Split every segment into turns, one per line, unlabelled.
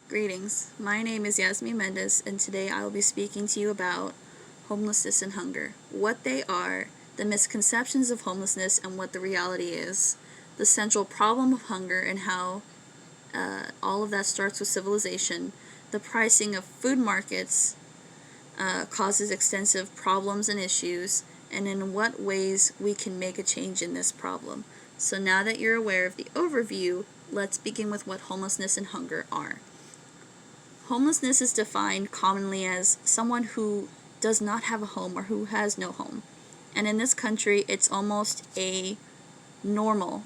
Greetings, my name is Yasmin Mendez, and today I will be speaking to you about homelessness and hunger, what they are, the misconceptions of homelessness and what the reality is, the central problem of hunger and how all of that starts with civilization, the pricing of food markets causes extensive problems and issues, and in what ways we can make a change in this problem. So now that you're aware of the overview, let's begin with what homelessness and hunger are. Homelessness is defined commonly as someone who does not have a home or who has no home. And in this country, it's almost a norm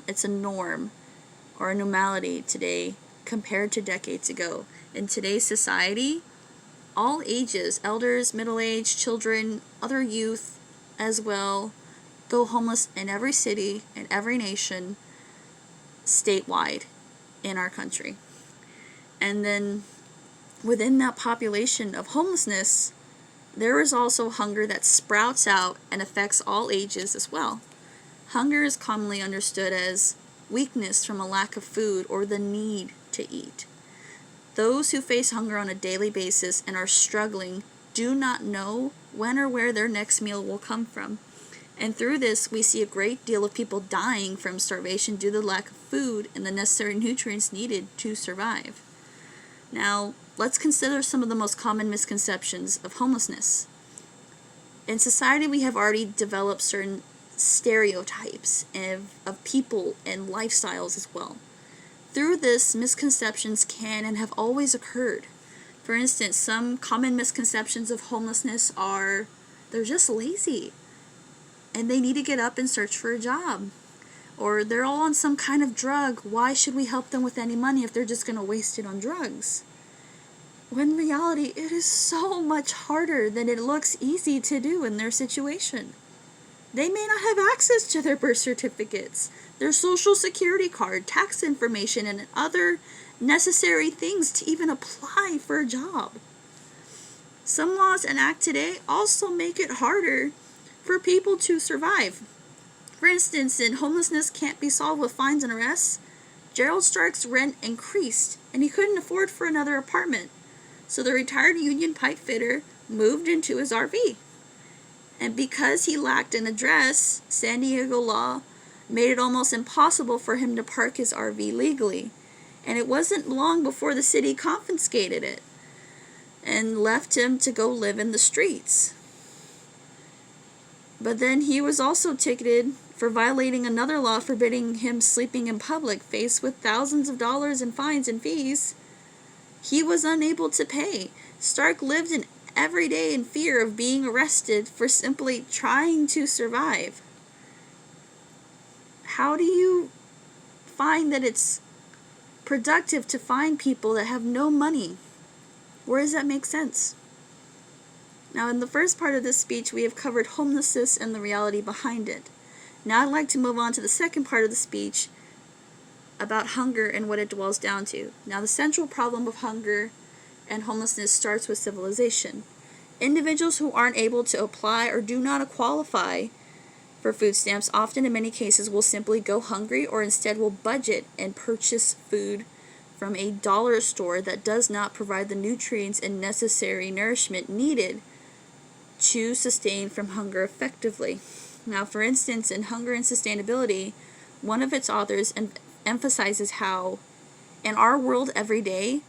or a normality today compared to decades ago. In today's society, all ages, elders, middle-aged, children, other youth as well, go homeless in every city, in every nation, statewide in our country. And then within that population of homelessness, there is also hunger that sprouts out and affects all ages as well. Hunger is commonly understood as weakness from a lack of food or the need to eat. Those who face hunger on a daily basis and are struggling do not know when or where their next meal will come from. And through this, we see a great deal of people dying from starvation due to the lack of food and the necessary nutrients needed to survive. Now, let's consider some of the most common misconceptions of homelessness. In society, we have already developed certain stereotypes of people and lifestyles as well. Through this, misconceptions can and have always occurred. For instance, some common misconceptions of homelessness are they're just lazy and they need to get up and search for a job. Or they're all on some kind of drug. Why should we help them with any money if they're just going to waste it on drugs? When in reality, it is so much harder than it looks easy to do in their situation. They may not have access to their birth certificates, their social security card, tax information, and other necessary things to even apply for a job. Some laws enacted today also make it harder for people to survive. For instance, in Homelessness Can't Be Solved with Fines and Arrests, Gerald Stark's rent increased and he couldn't afford for another apartment. So the retired union pipe fitter moved into his RV. And because he lacked an address, San Diego law made it almost impossible for him to park his RV legally. And it wasn't long before the city confiscated it and left him to go live in the streets. But then he was also ticketed for violating another law forbidding him sleeping in public. Faced with thousands of dollars in fines and fees, he was unable to pay. Stark lived every day in fear of being arrested for simply trying to survive. How do you find that it's productive to find people that have no money? Where does that make sense? Now, in the first part of this speech, we have covered homelessness and the reality behind it. Now I'd like to move on to the second part of the speech about hunger and what it boils down to. Now, the central problem of hunger and homelessness starts with civilization. Individuals who aren't able to apply or do not qualify for food stamps often, in many cases, will simply go hungry or instead will budget and purchase food from a dollar store that does not provide the nutrients and necessary nourishment needed to sustain from hunger effectively. Now, for instance, in Hunger and Sustainability, one of its authors emphasizes how in our world every day,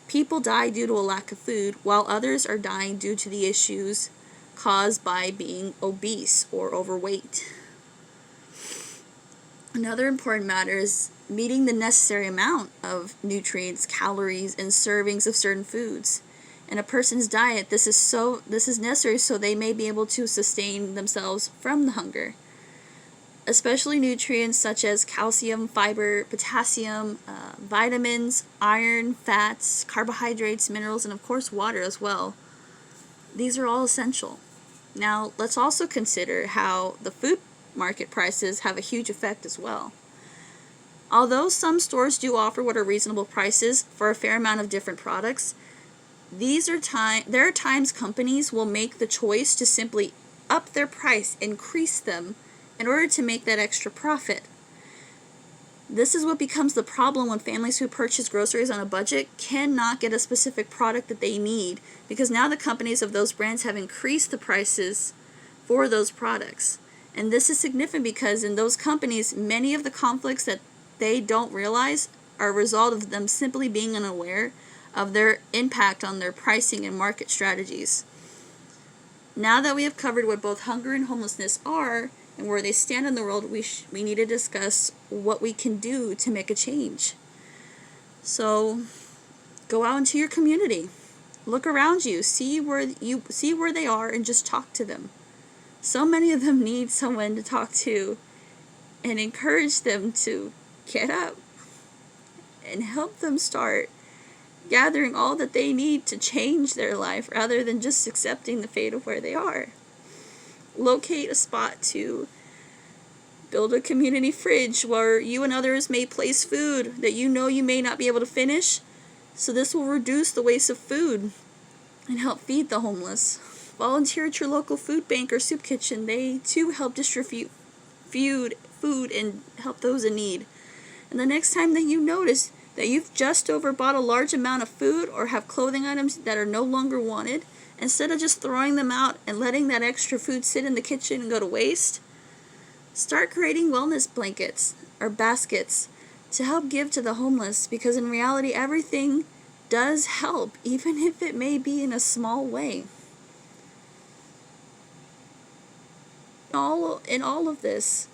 people die due to a lack of food, while others are dying due to the issues caused by being obese or overweight. Another important matter is meeting the necessary amount of nutrients, calories, and servings of certain foods. In a person's diet, this is necessary so they may be able to sustain themselves from the hunger. Especially nutrients such as calcium, fiber, potassium, vitamins, iron, fats, carbohydrates, minerals, and of course water as well. These are all essential. Now, let's also consider how the food market prices have a huge effect as well. Although some stores do offer what are reasonable prices for a fair amount of different products, there are times companies will make the choice to simply up their price, increase them, in order to make that extra profit. This is what becomes the problem when families who purchase groceries on a budget cannot get a specific product that they need, because now the companies of those brands have increased the prices for those products. And this is significant because in those companies, many of the conflicts that they don't realize are a result of them simply being unaware of their impact on their pricing and market strategies. Now that we have covered what both hunger and homelessness are and where they stand in the world, we need to discuss what we can do to make a change. So go out into your community, look around you, see where they are, and just talk to them. So many of them need someone to talk to and encourage them to get up and help them start gathering all that they need to change their life rather than just accepting the fate of where they are. Locate a spot to build a community fridge where you and others may place food that you know you may not be able to finish, so this will reduce the waste of food and help feed the homeless. Volunteer at your local food bank or soup kitchen. They too help distribute food and help those in need. And the next time that you notice that you've just overbought a large amount of food or have clothing items that are no longer wanted, instead of just throwing them out and letting that extra food sit in the kitchen and go to waste, start creating wellness blankets or baskets to help give to the homeless, because in reality everything does help, even if it may be in a small way. In all of this,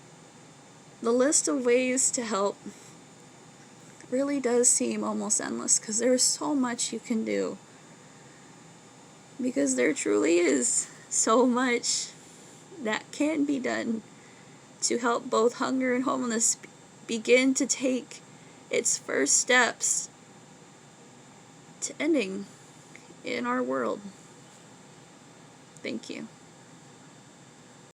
the list of ways to help really does seem almost endless, because there's so much you can do. Because there truly is so much that can be done to help both hunger and homelessness begin to take its first steps to ending in our world. Thank you.